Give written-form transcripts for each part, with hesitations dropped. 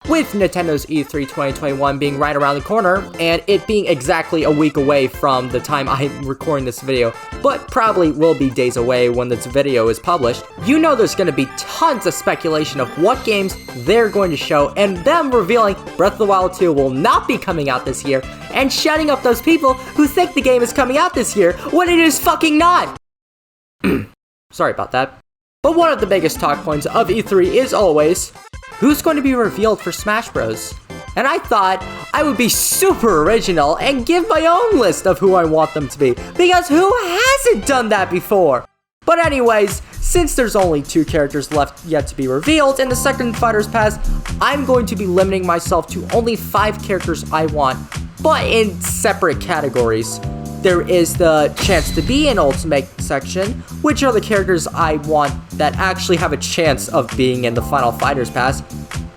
With Nintendo's E3 2021 being right around the corner, and it being exactly a week away from the time I'm recording this video, but probably will be days away when this video is published, you know there's going to be tons of speculation of what games they're going to show, and them revealing Breath of the Wild 2 will not be coming out this year, and shutting up those people who think the game is coming out this year when it is fucking not! Sorry about that. But one of the biggest talk points of E3 is always, who's going to be revealed for Smash Bros? And I thought I would be super original and give my own list of who I want them to be, because who hasn't done that before? But anyways, since there's only 2 characters left yet to be revealed in the second Fighter's Pass, I'm going to be limiting myself to only 5 characters I want, but in separate categories. There is the chance to be in Ultimate section, which are the characters I want that actually have a chance of being in the final Fighter's Pass.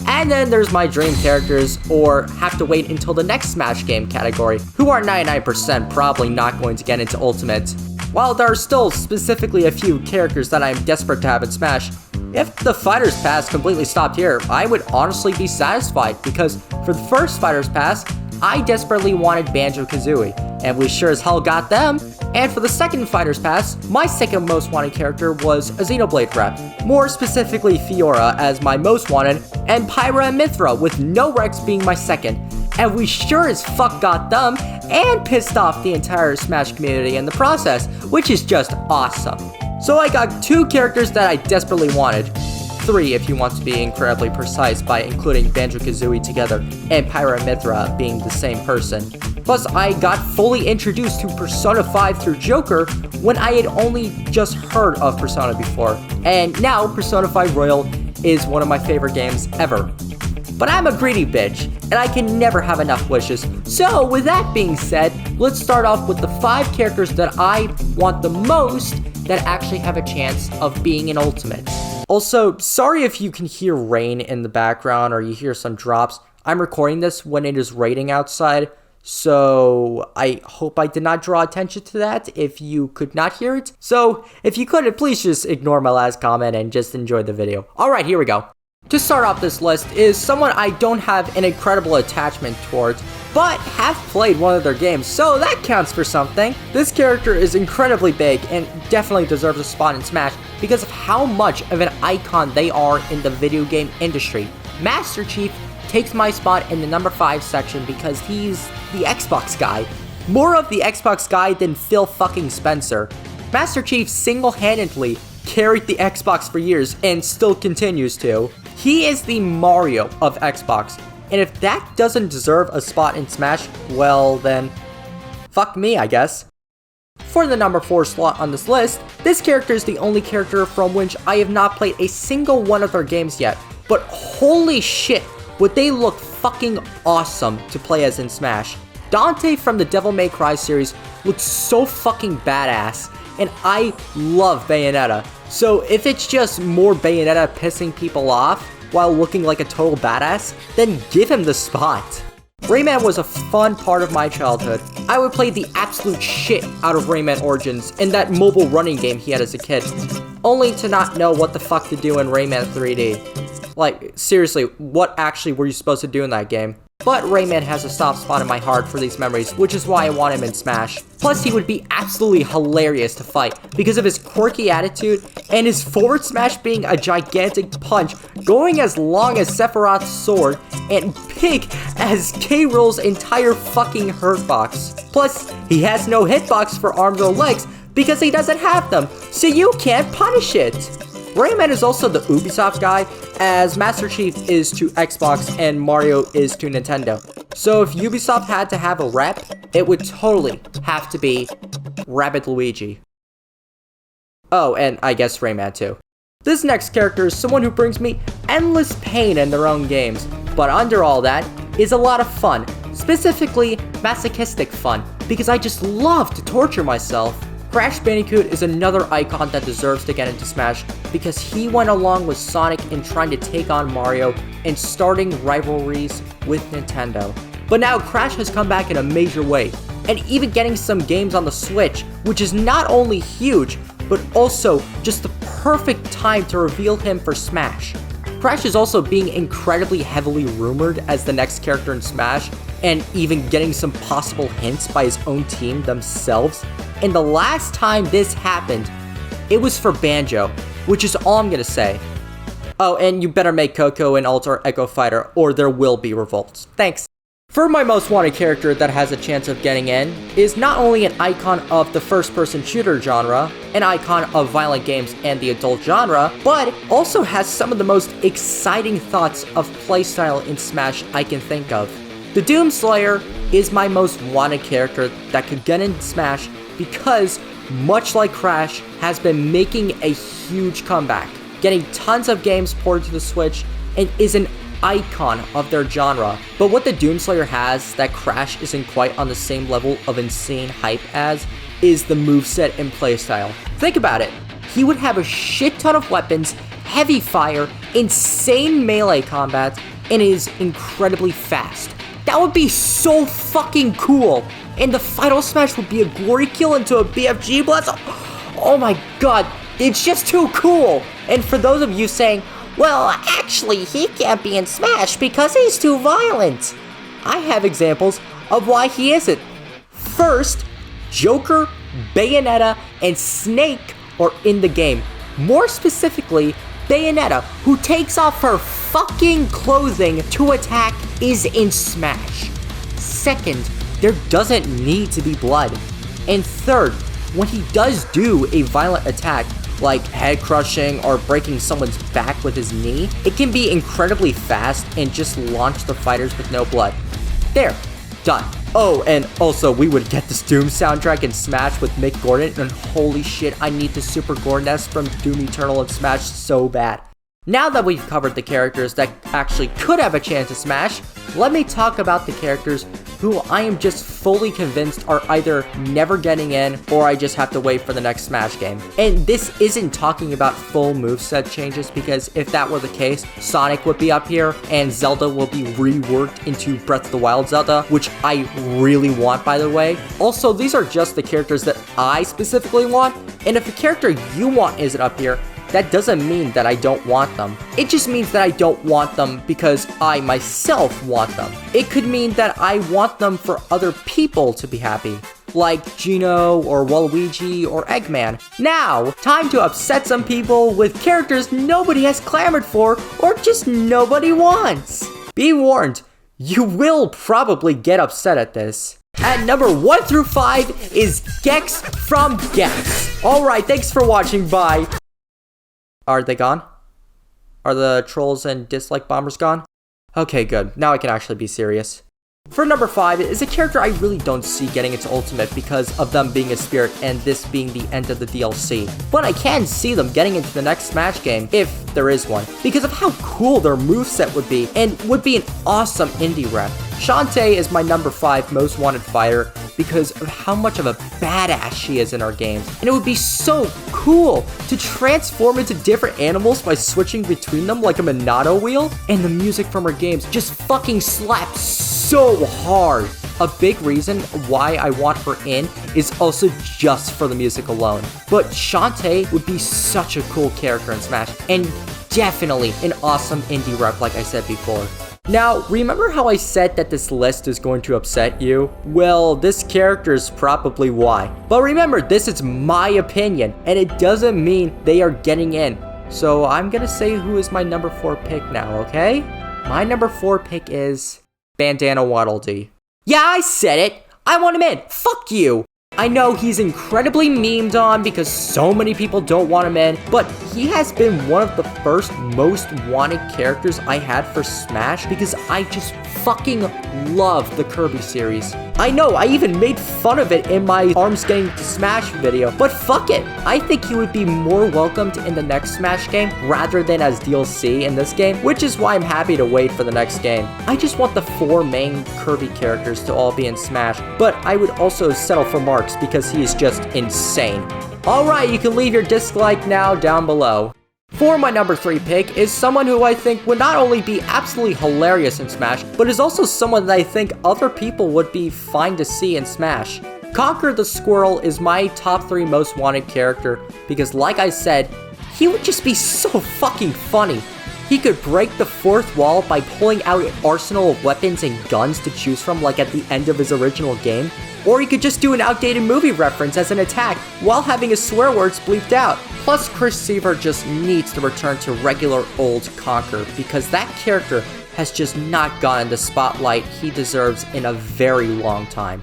And then there's my dream characters, or have to wait until the next Smash game category, who are 99% probably not going to get into Ultimate. While there are still specifically a few characters that I'm desperate to have in Smash, if the Fighter's Pass completely stopped here, I would honestly be satisfied, because for the first Fighter's Pass, I desperately wanted Banjo-Kazooie, and we sure as hell got them. And for the second Fighter's Pass, my second most wanted character was a Xenoblade rep, more specifically Fiora as my most wanted, and Pyra and Mythra with no Rex being my second. And we sure as fuck got them, and pissed off the entire Smash community in the process, which is just awesome. So I got 2 characters that I desperately wanted. 3 if you want to be incredibly precise by including Banjo-Kazooie together and Pyra and Mythra being the same person. Plus, I got fully introduced to Persona 5 through Joker when I had only just heard of Persona before, and now Persona 5 Royal is one of my favorite games ever. But I'm a greedy bitch, and I can never have enough wishes, so with that being said, let's start off with the 5 characters that I want the most that actually have a chance of being in Ultimate. Also, sorry if you can hear rain in the background or you hear some drops. I'm recording this when it is raining outside, so I hope I did not draw attention to that if you could not hear it. So if you couldn't, please just ignore my last comment and just enjoy the video. Alright, here we go. To start off this list is someone I don't have an incredible attachment towards, but have played one of their games, so that counts for something. This character is incredibly big and definitely deserves a spot in Smash because of how much of an icon they are in the video game industry. Master Chief takes my spot in the number 5 section because he's the Xbox guy. More of the Xbox guy than Phil fucking Spencer. Master Chief single-handedly carried the Xbox for years and still continues to. He is the Mario of Xbox, and if that doesn't deserve a spot in Smash, well then, fuck me, I guess. For the number 4 slot on this list, this character is the only character from which I have not played a single one of their games yet, but holy shit, would they look fucking awesome to play as in Smash. Dante from the Devil May Cry series looks so fucking badass, and I love Bayonetta. So if it's just more Bayonetta pissing people off while looking like a total badass, then give him the spot. Rayman was a fun part of my childhood. I would play the absolute shit out of Rayman Origins in that mobile running game he had as a kid, only to not know what the fuck to do in Rayman 3D. Like, seriously, what actually were you supposed to do in that game? But Rayman has a soft spot in my heart for these memories, which is why I want him in Smash. Plus, he would be absolutely hilarious to fight because of his quirky attitude and his forward smash being a gigantic punch, going as long as Sephiroth's sword and big as K. Rool's entire fucking hurtbox. Plus, he has no hitbox for arms or legs because he doesn't have them, so you can't punish it. Rayman is also the Ubisoft guy, as Master Chief is to Xbox and Mario is to Nintendo. So if Ubisoft had to have a rep, it would totally have to be Rabbid Luigi. Oh, and I guess Rayman too. This next character is someone who brings me endless pain in their own games, but under all that is a lot of fun, specifically masochistic fun, because I just love to torture myself. Crash Bandicoot is another icon that deserves to get into Smash because he went along with Sonic in trying to take on Mario and starting rivalries with Nintendo. But now Crash has come back in a major way, and even getting some games on the Switch, which is not only huge, but also just the perfect time to reveal him for Smash. Crash is also being incredibly heavily rumored as the next character in Smash, and even getting some possible hints by his own team themselves. And the last time this happened, it was for Banjo, which is all I'm gonna say. Oh, and you better make Coco an Alter Echo Fighter, or there will be revolts. Thanks. For my most wanted character that has a chance of getting in, is not only an icon of the first-person shooter genre, an icon of violent games and the adult genre, but also has some of the most exciting thoughts of playstyle in Smash I can think of. The Doomslayer is my most wanted character that could get in Smash because, much like Crash, has been making a huge comeback, getting tons of games ported to the Switch, and is an icon of their genre. But what the Doomslayer has that Crash isn't quite on the same level of insane hype as is the moveset and playstyle. Think about it. He would have a shit ton of weapons, heavy fire, insane melee combat, and is incredibly fast. That would be so fucking cool. And the final smash would be a glory kill into a BFG blast. Oh my god, it's just too cool. And for those of you saying, well, actually, he can't be in Smash because he's too violent, I have examples of why he isn't. First, Joker, Bayonetta, and Snake are in the game. More specifically, Bayonetta, who takes off her fucking clothing to attack, is in Smash. Second, there doesn't need to be blood. And third, when he does do a violent attack, like head crushing or breaking someone's back with his knee, it can be incredibly fast and just launch the fighters with no blood. There, done. Oh, and also we would get this Doom soundtrack in Smash with Mick Gordon, and holy shit, I need the Super Gordon-esque from Doom Eternal in Smash so bad. Now that we've covered the characters that actually could have a chance to Smash, let me talk about the characters who I am just fully convinced are either never getting in or I just have to wait for the next Smash game. And this isn't talking about full moveset changes, because if that were the case, Sonic would be up here and Zelda will be reworked into Breath of the Wild Zelda, which I really want, by the way. Also, these are just the characters that I specifically want, and if the character you want isn't up here, that doesn't mean that I don't want them. It just means that I don't want them because I myself want them. It could mean that I want them for other people to be happy, like Gino or Waluigi or Eggman. Now, time to upset some people with characters nobody has clamored for or just nobody wants. Be warned, you will probably get upset at this. At number 1 through 5 is Gex from Gex. Alright, thanks for watching, bye. Are they gone? Are the trolls and dislike bombers gone? Okay, good. Now I can actually be serious. For number 5 is a character I really don't see getting its ultimate because of them being a spirit and this being the end of the DLC. But I can see them getting into the next Smash game, if there is one, because of how cool their moveset would be, and would be an awesome indie rep. Shantae is my number 5 most wanted fighter because of how much of a badass she is in our games. And it would be so cool to transform into different animals by switching between them like a Monado wheel. And the music from her games just fucking slaps so hard. A big reason why I want her in is also just for the music alone. But Shantae would be such a cool character in Smash, and definitely an awesome indie rep like I said before. Now, remember how I said that this list is going to upset you? Well, this character is probably why. But remember, this is my opinion, and it doesn't mean they are getting in. So I'm gonna say who is my number 4 pick now, okay? My number 4 pick is Bandana Waddle Dee. Yeah, I said it! I want him in! Fuck you! I know he's incredibly memed on because so many people don't want him in, but he has been one of the first most wanted characters I had for Smash because I just fucking love the Kirby series. I know, I even made fun of it in my Arms Getting to Smash video, but fuck it. I think he would be more welcomed in the next Smash game rather than as DLC in this game, which is why I'm happy to wait for the next game. I just want the 4 main Kirby characters to all be in Smash, but I would also settle for Marks because he is just insane. Alright, you can leave your dislike now down below. For my number 3 pick is someone who I think would not only be absolutely hilarious in Smash, but is also someone that I think other people would be fine to see in Smash. Conquer the Squirrel is my top 3 most wanted character because, like I said, he would just be so fucking funny. He could break the fourth wall by pulling out an arsenal of weapons and guns to choose from like at the end of his original game, or he could just do an outdated movie reference as an attack while having his swear words bleeped out. Plus, Chris Seaver just needs to return to regular old Conker because that character has just not gotten the spotlight he deserves in a very long time.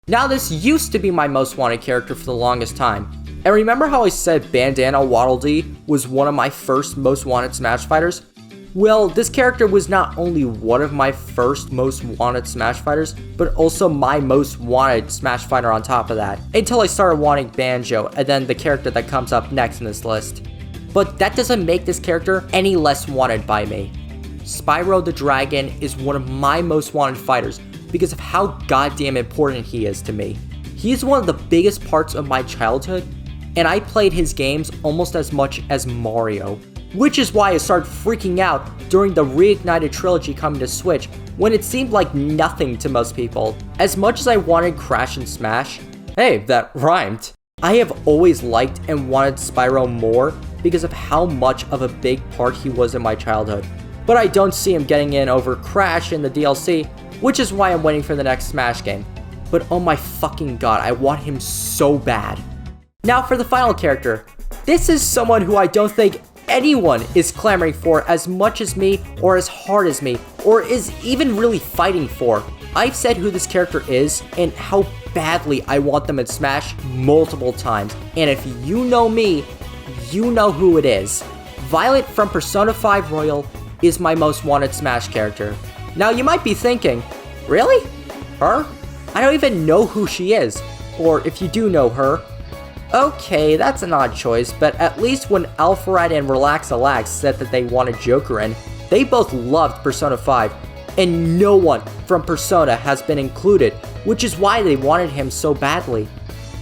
Now, this used to be my most wanted character for the longest time. And remember how I said Bandana Waddle Dee was one of my first most wanted Smash Fighters? Well, this character was not only one of my first most wanted Smash Fighters, but also my most wanted Smash Fighter on top of that, until I started wanting Banjo, and then the character that comes up next in this list. But that doesn't make this character any less wanted by me. Spyro the Dragon is one of my most wanted fighters because of how goddamn important he is to me. He is one of the biggest parts of my childhood, and I played his games almost as much as Mario. Which is why I started freaking out during the Reignited trilogy coming to Switch when it seemed like nothing to most people. As much as I wanted Crash and Smash, hey, that rhymed. I have always liked and wanted Spyro more because of how much of a big part he was in my childhood. But I don't see him getting in over Crash in the DLC, which is why I'm waiting for the next Smash game. But oh my fucking god, I want him so bad. Now for the final character. This is someone who I don't think anyone is clamoring for as much as me, or as hard as me, or is even really fighting for. I've said who this character is and how badly I want them in Smash multiple times, and if you know me, you know who it is. Violet from Persona 5 Royal is my most wanted Smash character. Now you might be thinking, really? Her? I don't even know who she is. Or if you do know her, okay, that's an odd choice, but at least when Alpharad and Relax-A-Lax said that they wanted Joker in, they both loved Persona 5, and no one from Persona has been included, which is why they wanted him so badly.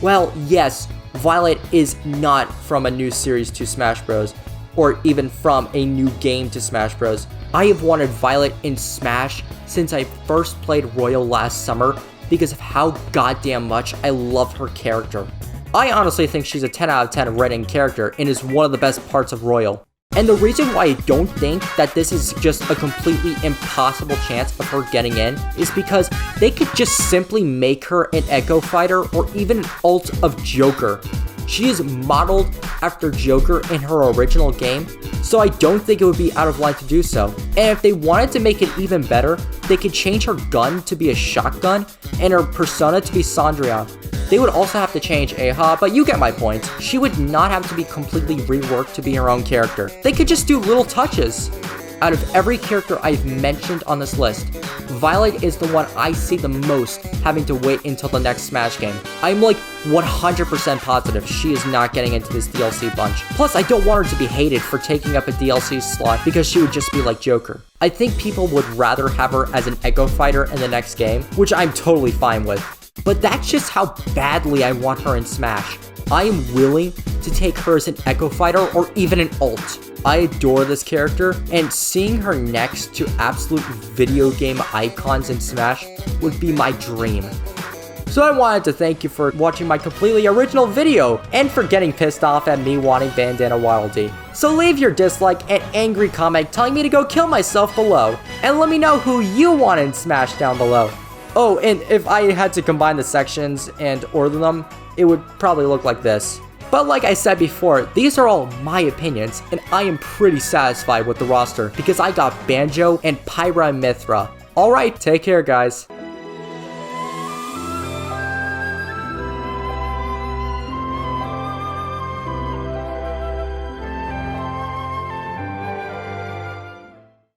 Well, yes, Violet is not from a new series to Smash Bros, or even from a new game to Smash Bros. I have wanted Violet in Smash since I first played Royal last summer because of how goddamn much I love her character. I honestly think she's a 10 out of 10 written character and is one of the best parts of Royal. And the reason why I don't think that this is just a completely impossible chance of her getting in is because they could just simply make her an Echo Fighter or even an ult of Joker. She is modeled after Joker in her original game, so I don't think it would be out of line to do so. And if they wanted to make it even better, they could change her gun to be a shotgun and her persona to be Cendrillon. They would also have to change Aha, but you get my point. She would not have to be completely reworked to be her own character. They could just do little touches. Out of every character I've mentioned on this list, Violet is the one I see the most having to wait until the next Smash game. I'm like 100% positive she is not getting into this DLC bunch. Plus, I don't want her to be hated for taking up a DLC slot because she would just be like Joker. I think people would rather have her as an Echo Fighter in the next game, which I'm totally fine with. But that's just how badly I want her in Smash. I am willing to take her as an Echo Fighter or even an ult. I adore this character, and seeing her next to absolute video game icons in Smash would be my dream. So I wanted to thank you for watching my completely original video, and for getting pissed off at me wanting Bandana Waddle Dee. So leave your dislike and angry comment telling me to go kill myself below, and let me know who you want in Smash down below. Oh, and if I had to combine the sections and order them, it would probably look like this. But like I said before, these are all my opinions, and I am pretty satisfied with the roster because I got Banjo and Pyra and Mythra. Alright, take care guys.